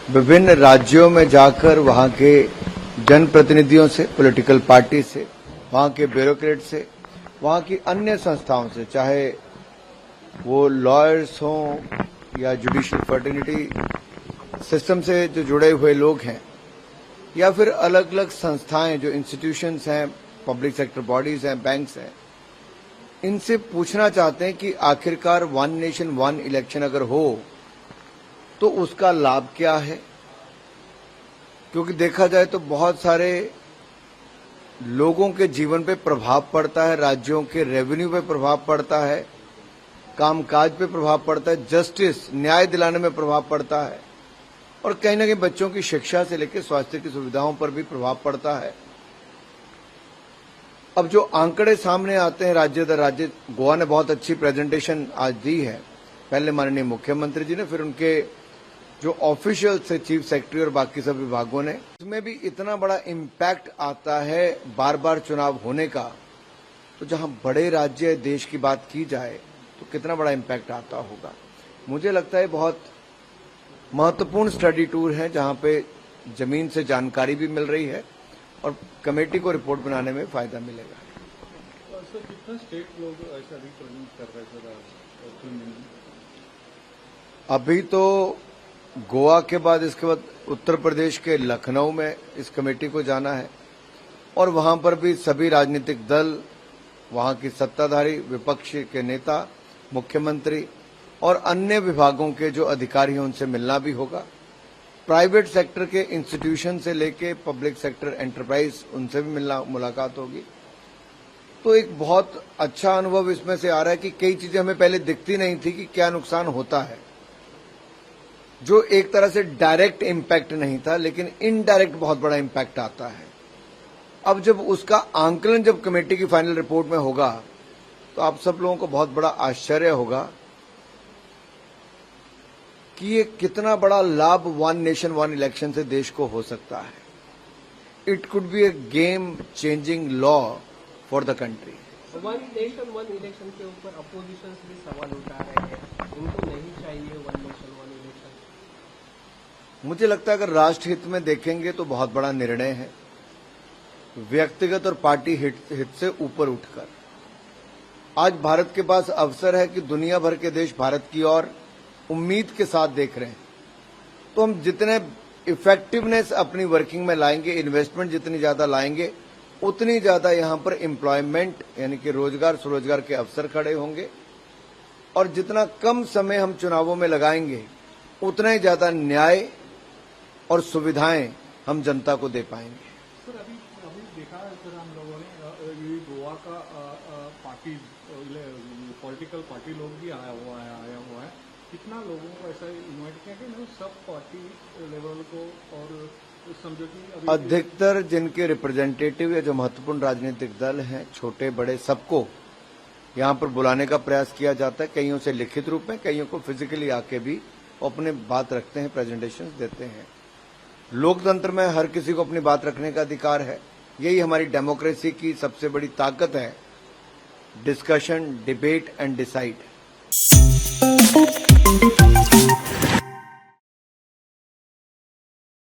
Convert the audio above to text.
विभिन्न राज्यों में जाकर वहां के जनप्रतिनिधियों से, पॉलिटिकल पार्टी से, वहां के ब्यूरोक्रेट से, वहां की अन्य संस्थाओं से, चाहे वो लॉयर्स हों या जुडिशियल फर्टिलिटी सिस्टम से जो जुड़े हुए लोग हैं, या फिर अलग अलग संस्थाएं जो इंस्टीट्यूशंस हैं, पब्लिक सेक्टर बॉडीज हैं, बैंक्स हैं, इनसे पूछना चाहते हैं कि आखिरकार वन नेशन वन इलेक्शन अगर हो तो उसका लाभ क्या है। क्योंकि देखा जाए तो बहुत सारे लोगों के जीवन पे प्रभाव पड़ता है, राज्यों के रेवेन्यू पे प्रभाव पड़ता है, कामकाज पे प्रभाव पड़ता है, जस्टिस न्याय दिलाने में प्रभाव पड़ता है, और कहीं न कहीं बच्चों की शिक्षा से लेकर स्वास्थ्य की सुविधाओं पर भी प्रभाव पड़ता है। अब जो आंकड़े सामने आते हैं राज्य दर राज्य, गोवा ने बहुत अच्छी प्रेजेंटेशन आज दी है, पहले माननीय मुख्यमंत्री जी ने, फिर उनके जो ऑफिशियल से चीफ सेक्रेटरी और बाकी सब विभागों ने, इसमें भी इतना बड़ा इम्पैक्ट आता है बार बार चुनाव होने का। तो जहां बड़े राज्य देश की बात की जाए तो कितना बड़ा इम्पैक्ट आता होगा। मुझे लगता है बहुत महत्वपूर्ण स्टडी टूर है, जहां पे जमीन से जानकारी भी मिल रही है और कमेटी को रिपोर्ट बनाने में फायदा मिलेगा। सर, कितना स्टेट लोग ऐसा रिप्रेजेंट कर रहे हैं? अभी तो गोवा के बाद इसके बाद उत्तर प्रदेश के लखनऊ में इस कमेटी को जाना है, और वहां पर भी सभी राजनीतिक दल, वहां की सत्ताधारी विपक्ष के नेता, मुख्यमंत्री और अन्य विभागों के जो अधिकारी हैं उनसे मिलना भी होगा। प्राइवेट सेक्टर के इंस्टीट्यूशन से लेके पब्लिक सेक्टर एंटरप्राइज, उनसे भी मुलाकात होगी। तो एक बहुत अच्छा अनुभव इसमें से आ रहा है कि कई चीजें हमें पहले दिखती नहीं थी कि क्या नुकसान होता है, जो एक तरह से डायरेक्ट इम्पैक्ट नहीं था, लेकिन इनडायरेक्ट बहुत बड़ा इम्पैक्ट आता है। अब जब उसका आंकलन जब कमेटी की फाइनल रिपोर्ट में होगा तो आप सब लोगों को बहुत बड़ा आश्चर्य होगा कि ये कितना बड़ा लाभ वन नेशन वन इलेक्शन से देश को हो सकता है। It could be A game changing law for the country. One nation one election के ऊपर अपोजिशन भी सवाल उठा रहे हैं, उनको नहीं चाहिए वन नेशन वन इलेक्शन। मुझे लगता है अगर राष्ट्र हित में देखेंगे तो बहुत बड़ा निर्णय है, व्यक्तिगत और पार्टी हित से ऊपर उठकर। आज भारत के पास अवसर है कि दुनिया भर के देश भारत की ओर उम्मीद के साथ देख रहे हैं। तो हम जितने इफेक्टिवनेस अपनी वर्किंग में लाएंगे, इन्वेस्टमेंट जितनी ज्यादा लाएंगे, उतनी ज्यादा यहां पर एम्प्लॉयमेंट यानी कि रोजगार स्वरोजगार के अवसर खड़े होंगे, और जितना कम समय हम चुनावों में लगाएंगे उतना ही ज्यादा न्याय और सुविधाएं हम जनता को दे पाएंगे। सर, अभी देखा है सर, हम लोगों ने ये गोवा का पार्टी, पॉलिटिकल पार्टी लोग भी आया हुआ है। कितना लोगों को ऐसा इन्वाइट किया कि सब पार्टी लेवल को, और समझो कि अधिकतर जिनके रिप्रेजेंटेटिव या जो महत्वपूर्ण राजनीतिक दल हैं, छोटे बड़े, सबको यहां पर बुलाने का प्रयास किया जाता है। कईयों से लिखित रूप में, कईयों को फिजिकली आके भी अपने बात रखते हैं, प्रेजेंटेशंस देते हैं। लोकतंत्र में हर किसी को अपनी बात रखने का अधिकार है। यही हमारी डेमोक्रेसी की सबसे बड़ी ताकत है, डिस्कशन, डिबेट एंड डिसाइड।